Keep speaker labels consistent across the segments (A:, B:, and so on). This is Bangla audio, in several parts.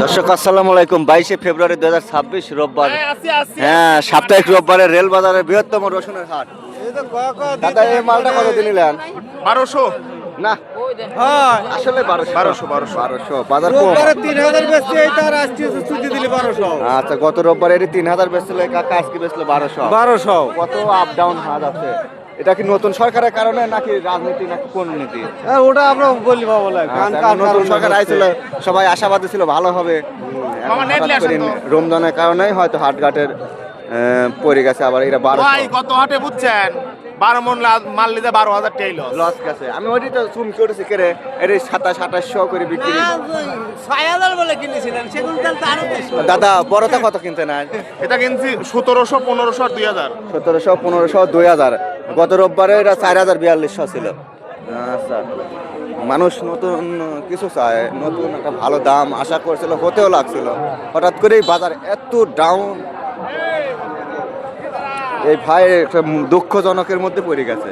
A: দর্শক আসসালামু আলাইকুম। 22শে ফেব্রুয়ারি 2026 রোববার, হ্যাঁ সাপ্তাহিক রোববারে রেল বাজারের বৃহত্তম রসুনের হাট। দাদা এই মালটা কত দিন নিলেন?
B: 1200
A: না আসলে 1200 বাজার কম।
B: 3000 বেচছে, এইটা আর আজকে ছুটি দিলে 1200।
A: আচ্ছা, গত রোববারে এটি 3000 বেচছিল, কাকা আজকে বেচলো 1200। কত আপ ডাউন হাত আছে। এটা কি নতুন সরকারের কারণে নাকি রাজনীতি নাকি কোন নীতি?
B: ওটা আমরা বলি বাবা
A: নতুন সরকার আইছিল, সবাই আশাবাদী ছিল ভালো হবে। রমজানের কারণেই হয়তো হাটঘাটের পড়ে গেছে। আবার এরা 1200
B: কত হাটে বুঝছেন, 12 মন মাল নিতে 12,000 টাকা
A: লস গেছে। আমি ওইটাই তো চুম করেছি কেরে, এর 2700-2800 করে বিক্রি।
B: 6000 বলে কিনেছিলেন, সেগুন তেল তো আরো বেশি।
A: দাদা বড়টা কত কিনতে নাই?
B: এটা কিনছি 1700, 1500 আর 2000।
A: 1700, 1500, 2000। গত রোববারে এটা 4042 ছিল। আচ্ছা, মানুষ নতুন কিছু চায়, নতুন একটা ভালো দাম আশা করছিল, হতেও লাগছিল। হঠাৎ করেই বাজার এত ডাউন, এই ভাই একটা দুঃখজনকের মধ্যে পড়ে গেছে।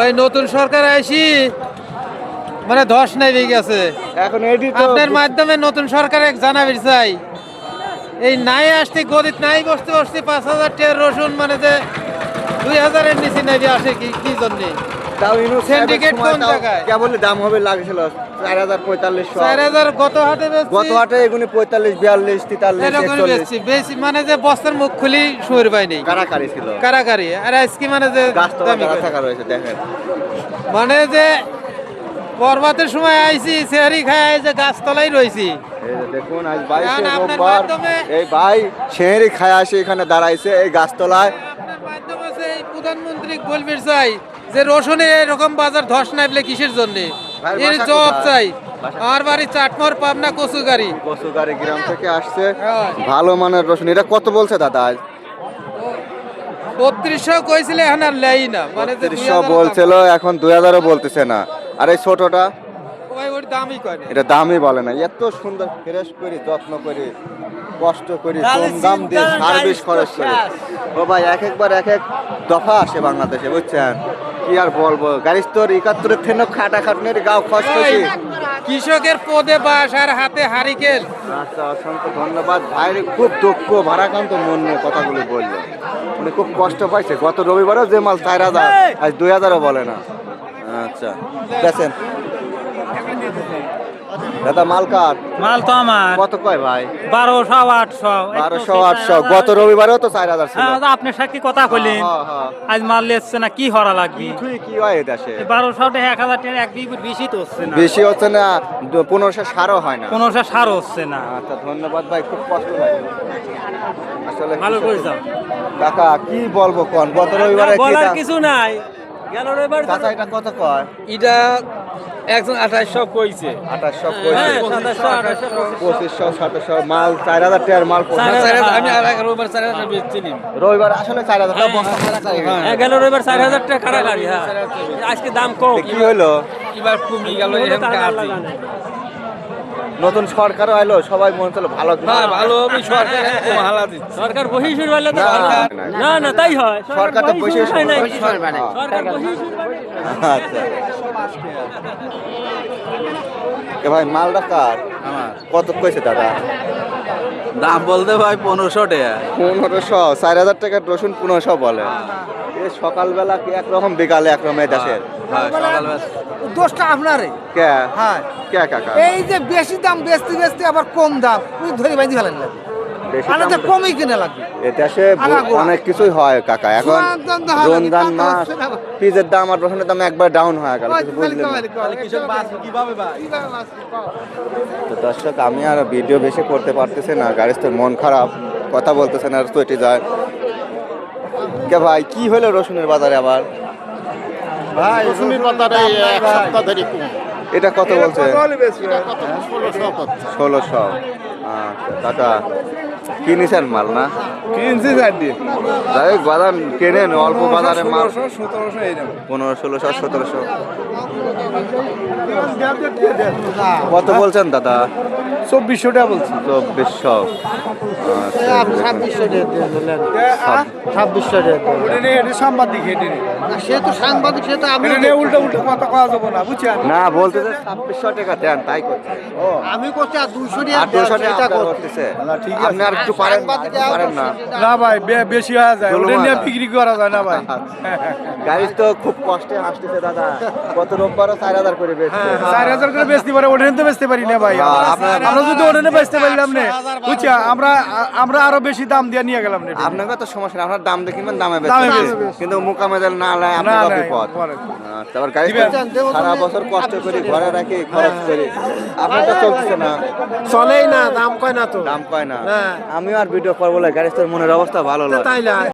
C: ওই নতুন সরকার আইসি মানে ধস নাই গেছে।
A: এখন এটি তো
C: আপনার মাধ্যমে নতুন সরকার জানাবি চাই, এই নাই আসতে গদিত নাই বসতে বসতে 5000 টাকার রসুন মানে যে 2000-এর নিচে নাই আসে কি জন্য?
A: তাও ইউনুস
C: সিন্ডিকেট কোন জায়গায়?
A: কেবল দাম হবে লাগছিল 4000-4500।
C: 4000 গত হাটে বেচছি,
A: গত হাটে এগুনি 45, 42, 43,
C: এরকম
A: 41
C: বেচছি বেশি, মানে যে বস্তার মুখ খুলি শুয়ের পাই নেই,
A: কারাকারি ছিল।
C: কারাকারি। আর আজকে মানে যে
A: গাছতলা
C: দামি করে।
A: থাকা রয়েছে দেখেন।
C: মানে যে পর্বতের সময় আইছি সেহারি খাই যে গাছতলাই রয়েছি।
A: এই যে দেখুন আজ 22শে
C: আপনার
A: রোববার,
C: মাধ্যমে-
A: এই ভাই শেহরি খায় আসে এখানে দাঁড়াইছে এই গাছতলায়।
C: আপনার মাধ্যমে যে এই প্রধানমন্ত্রী বলবে চাই যে রসুনে এরকম বাজার ধস নাইলে কিসের জন্য?
A: ভাইয়ের
C: এর
A: বাসা
C: জবাব
A: কোথায়?
C: চাই।
A: বাসা?
C: আমার বাড়ি চাটমোহর, পাবনা, কচুগাড়ি।
A: বসুগাড়ি গ্রাম থেকে আসছে,
C: হ্যাঁ।
A: ভালো মানের রসুন। এটা কত বলছে দাদা আজ?
C: 3200 কইছিলে, এখন আর লেই না, মানে যে
A: 300 বলছিল, এখন 2000ও বলতেছে না। আর এই ছোটটা
C: ভাই ওর দামই কয় না।
A: এটা দামই বলে না। এত সুন্দর ফ্রেশ করে যত্ন করে কষ্ট করে কম দাম দিয়ে সার্ভিস খরচ করে ও ভাই একবার এক দফা আসে বাংলাদেশে, বুঝছেন? কি আর বলবো, গাড়ি তোর 71-এর থেকে খাটা খাটনের গাও খরচ
C: ভাই,
A: করছি।
C: কৃষকের পদে বাস আর হাতে হারিকেল।
A: আচ্ছা, অসংখ্য ধন্যবাদ। ভাইয়ের খুব দুঃখ, ভারাক্রান্ত মন নিয়ে কথাগুলি বললো। উনি খুব কষ্ট পাইছে। গত রবিবারও যে মাল 4000, আজ 2000ও বলে না। আচ্ছা দেখেন দাদা, মাল কার?
D: মাল তো আমার
A: কত কয় ভাই?
D: 1200, 800।
A: 1200, 800। গত রবিবারেও তো 4000 ছিল।
D: আপনার সাথে কথা কইলেন,
A: হ্যাঁ, হ্যাঁ।
D: আজ মাল লেচ্ছে না, কি হরা লাগবে?
A: কি হয় এই দেশে?
D: 1200 টাকা 1000 টাকা এক বিঘ বেশি তো হচ্ছে না,
A: বেশি হচ্ছে না, 1500 সারও হয় না।
D: 1500 সারও হচ্ছে না।
A: আচ্ছা ধন্যবাদ ভাই, খুব কষ্ট লাগে আসলে।
D: ভালো করেছ
A: কাকা, কি বলবো কোন, গত রবিবারে কি
D: বলার
A: দাম?
D: কিছু নাই। গেল রবিবার
A: চাচা এটা কত কয়?
C: এটা একজন 2800 কইছে।
A: 2800
D: হ্যাঁ,
A: কইছে,
D: 2700,
A: 2500, 2700 মাল 4000 টাকার মাল।
C: আমি আর এক রোববার 4000 বেচছিলাম।
A: রবিবার আসলে 4000 টাকা বস্তা
D: হ্যাঁ, গেল রবিবার 4000 টাকা খাড়া গাড়ি। হ্যাঁ, আজকে দাম কম।
A: কি হলো?
C: এবার কমে গেল,
A: নতুন সরকারও আইলো, সবাই মনে হচ্ছিল ভালো।
C: ভালো হবে সরকার, একদম হালা দিচ্ছে।
D: সরকার বহি শুরু হলে তো
A: না,
D: ভালো।
A: না,
D: না না তাই হয়,
A: সরকার তো বসে
D: হয় নাই।
A: সরকার
D: সরকার বহি শুরু হয় নাই।
A: আচ্ছা এ ভাই, মালটা কার? কত কইছে দাদা?
E: দাম বলতে ভাই 1500 টাকা।
A: 1500, 4000 টাকার রসুন 1500 বলে। এ সকালবেলা কি একরকম, বিকালে একরকম এই দেশের।
E: হ্যাঁ, সকালবেলা
F: দোষটা আপনারে।
A: কে?
F: হ্যাঁ,
A: কে কাকা?
F: এই যে বেশি দাম বেচতে বেচতে আবার কম দাম তুই ধরে বাইন্ধি ফেলেন লাগবে,
A: বেশি
F: মানে
A: দাম
F: তো কমই কিনে লাগবে।
A: এ দেশে
F: আগাগোড়া।
A: অনেক কিছুই হয় কাকা। এখন
F: সুয়াদান দাম লাগে,
A: রমজান
F: তা তো
A: মাস,
F: হচ্ছে না।
A: পিজের দাম আর রসুনের দাম একবার ডাউন হয়ে গেল, কিছু বুঝলেন না।
F: কৃষক বাঁচবে কিভাবে ভাই?
A: তো দর্শক, আমি আর ভিডিও বেশি করতে পারতেছি না, গাড়ির তো মন খারাপ, কথা বলতেছে না, চটে যায়। কে ভাই, কি হলো রসুনের বাজারে আবার?
B: ভাই রসুনের বাজারে এক সপ্তাহ ধরে কম।
A: এটা কত বলছে?
B: 1600
A: 1600। আচ্ছা দাদা, কিনেছেন মাল না?
B: কিনছি চারটি।
A: যাই হোক, বাজার কেনেন অল্প বাজারে মাল।
B: 1700 এই দাম।
A: 1500, 1600, 1700। কত বলছেন দাদা?
B: 2400 টাকা বলছি।
A: 2400। আচ্ছা,
C: 2600 টাকা দিয়ে দিলেন।
A: সব-
C: 2600 টাকা দিয়ে দিলেন।
B: এটা সাংবাদিক এটা নিয়ে।
C: না, সে তো সাংবাদিক, সে তো আমি
B: উল্টা উল্টা কথা কওয়া যাবে না বুঝছেন।
A: না বলতে 2600 টাকা দেন তাই করছে।
C: আমি করছি আর 200
A: আর
C: টাকা
A: 200
C: দেন,
A: টাকা
C: সেটা
A: আপনার
C: করছি।
A: করতেছে।
B: ঠিক আছে।
A: আপনি আর একটু পারেন না,
C: সাংবাদিক
A: একটু পারেন না।
B: না ভাই বেশি হয়ে যায়, ওটা নিয়ে বিক্রি করা যায় না ভাই।
A: গাড়ি তো খুব কষ্টে আসতেছে দাদা। গত রোববারও 4000 করে বেচছে।
B: 4000 করে বেচতে পারে, ওটা নিয়ে তো বেচতে পারি না ভাই।
A: হ্যাঁ, আপনার-
B: আমরা যদি ওটা নিয়ে বেচতে পারলাম না বুঝছেন, আমরা আরো বেশি দাম দিয়ে নিয়ে গেলাম না।
A: আপনাকে তো সমস্যা নেই, আপনার দাম দিয়ে কিনবেন, দামে
B: দামে
A: বেচবেন।
B: বেচবেন।
A: কিন্তু মুকামেদাল না লাই
B: না,
A: আপনার
B: না,
A: বিপদ।
B: পরে।
A: তারপর গাড়ি
B: দিবেন।
A: সারা বছর কষ্ট করি, ঘরে রাখি, খরচ করি, আপনার তো চলতেছে না,
C: চলেই না, দাম কয় না তো।
A: দাম পায় না।
C: হ্যাঁ।
A: আমিও আর ভিডিও করবো না, গাড়ি তোর মনের অবস্থা ভালো লাগে।
C: তাই না